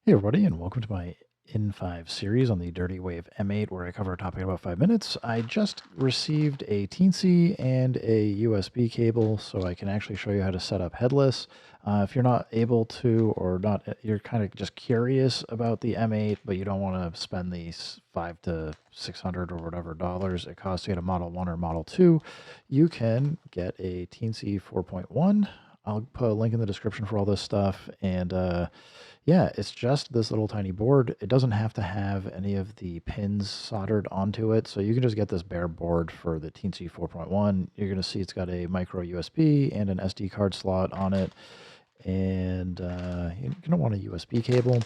Hey everybody, and welcome to my In5 series on the Dirty Wave M8, where I cover a topic in about 5 minutes. I just received a Teensy and a USB cable, so I can actually show you how to set up Headless. If you're not able to, or not, you're kind of just curious about the M8, but you don't want to spend these 5 to 600 or whatever dollars it costs to get a Model 1 or Model 2, you can get a Teensy 4.1. I'll put a link in the description for all this stuff, and yeah, it's just this little tiny board. It doesn't have to have any of the pins soldered onto it, so you can just get this bare board for the Teensy 4.1. You're going to see it's got a micro USB and an SD card slot on it, and you're going to want a USB cable.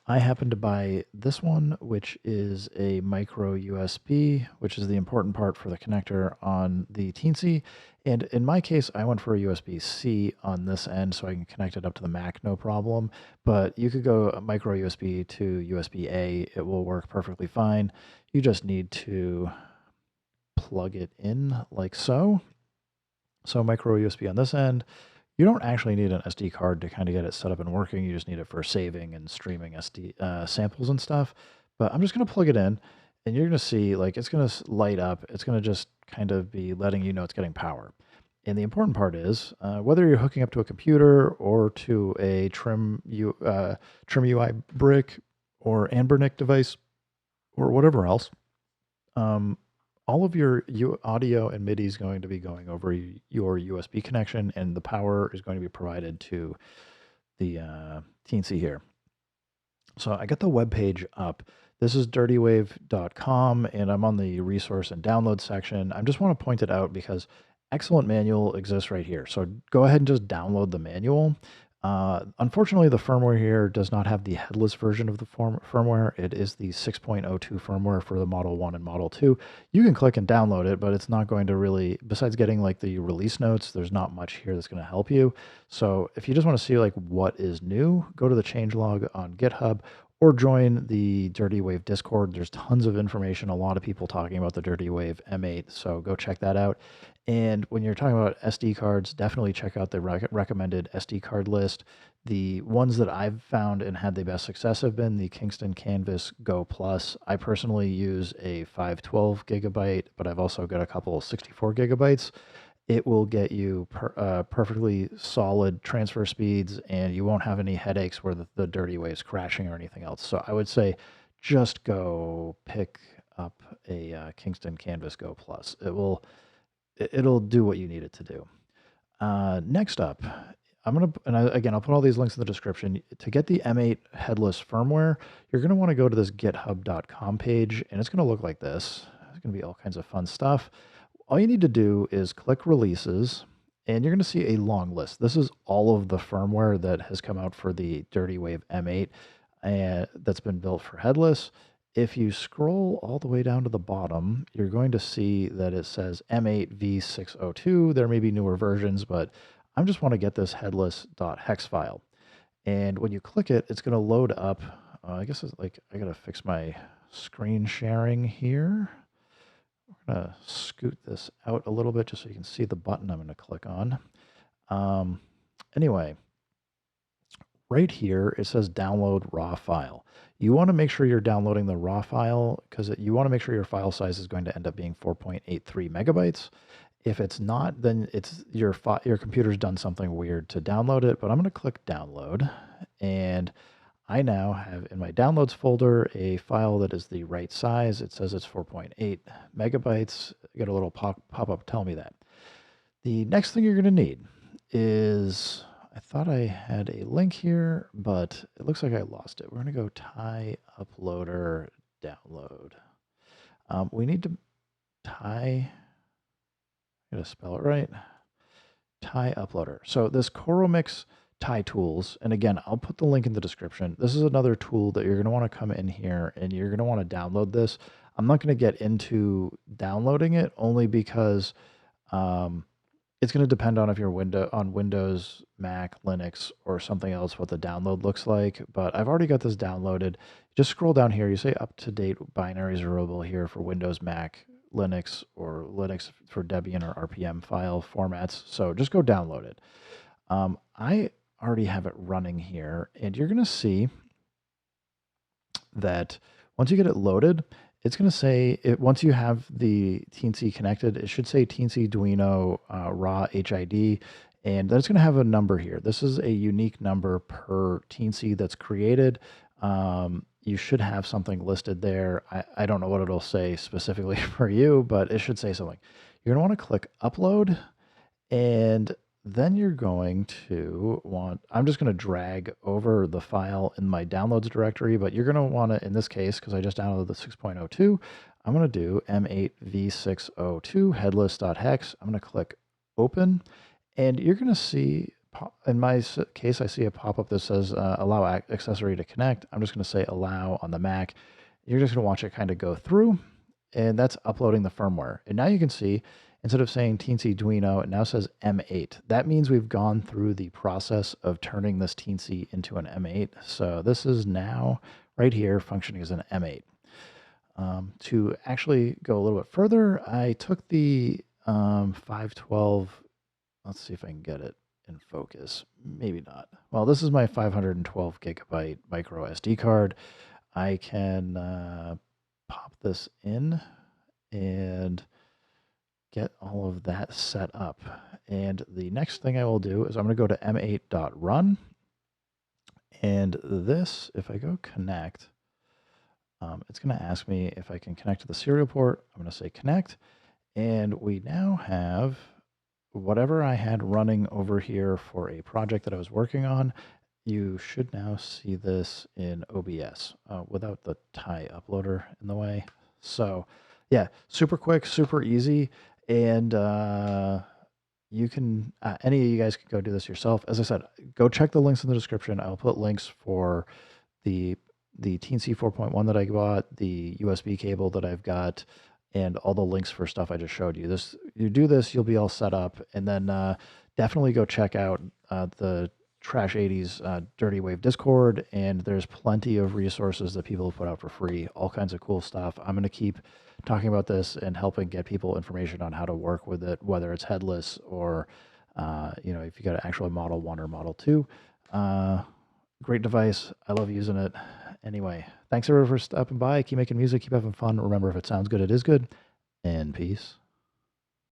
I happen to buy this one, which is a micro USB, which is the important part for the connector on the Teensy. And in my case, I went for a USB-C on this end so I can connect it up to the Mac, no problem. But you could go micro USB to USB-A. It will work perfectly fine. You just need to plug it in like so. So micro USB on this end. You don't actually need an SD card to kind of get it set up and working. You just need it for saving and streaming SD samples and stuff. But I'm just going to plug it in, and you're going to see like it's going to light up. It's going to just kind of be letting you know it's getting power. And the important part is whether you're hooking up to a computer or to a Trim UI brick or Anbernic device or whatever else, um, all of your audio and MIDI is going to be going over your USB connection, and the power is going to be provided to the Teensy here. So I got the web page up. This is dirtywave.com, and I'm on the resource and download section. I just want to point it out because excellent manual exists right here. So go ahead and just download the manual. Unfortunately, the firmware here does not have the headless version of the firmware. It is the 6.02 firmware for the Model 1 and Model 2. You can click and download it, but it's not going to really, besides getting like the release notes, there's not much here that's going to help you. So if you just want to see like what is new, go to the changelog on GitHub or join the Dirty Wave Discord. There's tons of information, a lot of people talking about the Dirty Wave M8, so go check that out. And when you're talking about SD cards, definitely check out the recommended SD card list. The ones that I've found and had the best success have been the Kingston Canvas Go Plus. I personally use a 512 gigabyte, but I've also got a couple 64 gigabytes. It will get you perfectly solid transfer speeds, and you won't have any headaches where the Dirty Wave's crashing or anything else. So I would say just go pick up a Kingston Canvas Go Plus. It'll do what you need it to do. Next up, again, I'll put all these links in the description. To get the M8 headless firmware, you're going to want to go to this github.com page, and it's going to look like this. There's going to be all kinds of fun stuff. All you need to do is click releases, and you're going to see a long list. This is all of the firmware that has come out for the Dirty Wave M8 and that's been built for headless. If you scroll all the way down to the bottom, you're going to see that it says M8 V602. There may be newer versions, but I just want to get this headless.hex file. And when you click it, it's going to load up. I guess it's like I got to fix my screen sharing here. We're going to scoot this out a little bit just so you can see the button I'm going to click on. Anyway, right here, it says download raw file. You want to make sure you're downloading the raw file because you want to make sure your file size is going to end up being 4.83 megabytes. If it's not, then it's your computer's done something weird to download it, but I'm going to click download, and I now have in my downloads folder a file that is the right size. It says it's 4.8 megabytes. I get a little pop-up telling me that. The next thing you're going to need is, I thought I had a link here, but it looks like I lost it. We're going to go Thai uploader download. We need to Thai, I gotta spell it right, Thai uploader. So this CoroMix Thai tools, and again, I'll put the link in the description. This is another tool that you're going to want to come in here and you're going to want to download this. I'm not going to get into downloading it only because it's going to depend on if you're on Windows, Mac, Linux, or something else, what the download looks like. But I've already got this downloaded. Just scroll down here. You say up-to-date binaries are available here for Windows, Mac, Linux, or Linux for Debian or RPM file formats. So just go download it. I already have it running here, and you're going to see that once you get it loaded, it's going to say it once you have the Teensy connected, it should say Teensy Duino raw HID, and then it's going to have a number here. This is a unique number per Teensy that's created. You should have something listed there. I don't know what it'll say specifically for you, but it should say something. You're going to want to click upload, and then you're going to want, I'm just going to drag over the file in my downloads directory, but you're going to want to, in this case, because I just downloaded the 6.02, I'm going to do m8v602 headless.hex. I'm going to click open, and you're going to see, in my case, I see a pop-up that says allow accessory to connect. I'm just going to say allow on the Mac. You're just going to watch it kind of go through, and that's uploading the firmware. And now you can see, instead of saying Teensy Duino, it now says M8. That means we've gone through the process of turning this Teensy into an M8. So this is now right here functioning as an M8. To actually go a little bit further, I took the 512. Let's see if I can get it in focus. Maybe not. Well, this is my 512 gigabyte micro SD card. I can pop this in and get all of that set up. And the next thing I will do is I'm going to go to m8.run. And this, if I go connect, it's going to ask me if I can connect to the serial port. I'm going to say connect. And we now have whatever I had running over here for a project that I was working on. You should now see this in OBS without the TIE uploader in the way. So yeah, super quick, super easy. And you can, any of you guys can go do this yourself. As I said, go check the links in the description. I'll put links for the Teensy 4.1 that I bought, the USB cable that I've got, and all the links for stuff I just showed you. This, you do this, you'll be all set up. And then definitely go check out the Trash 80s Dirty Wave Discord, and there's plenty of resources that people have put out for free, all kinds of cool stuff. I'm going to keep talking about this and helping get people information on how to work with it, whether it's headless or, if you got an actual Model 1 or Model 2. Great device. I love using it. Anyway, thanks everyone for stopping by. Keep making music, keep having fun. Remember, if it sounds good, it is good. And peace.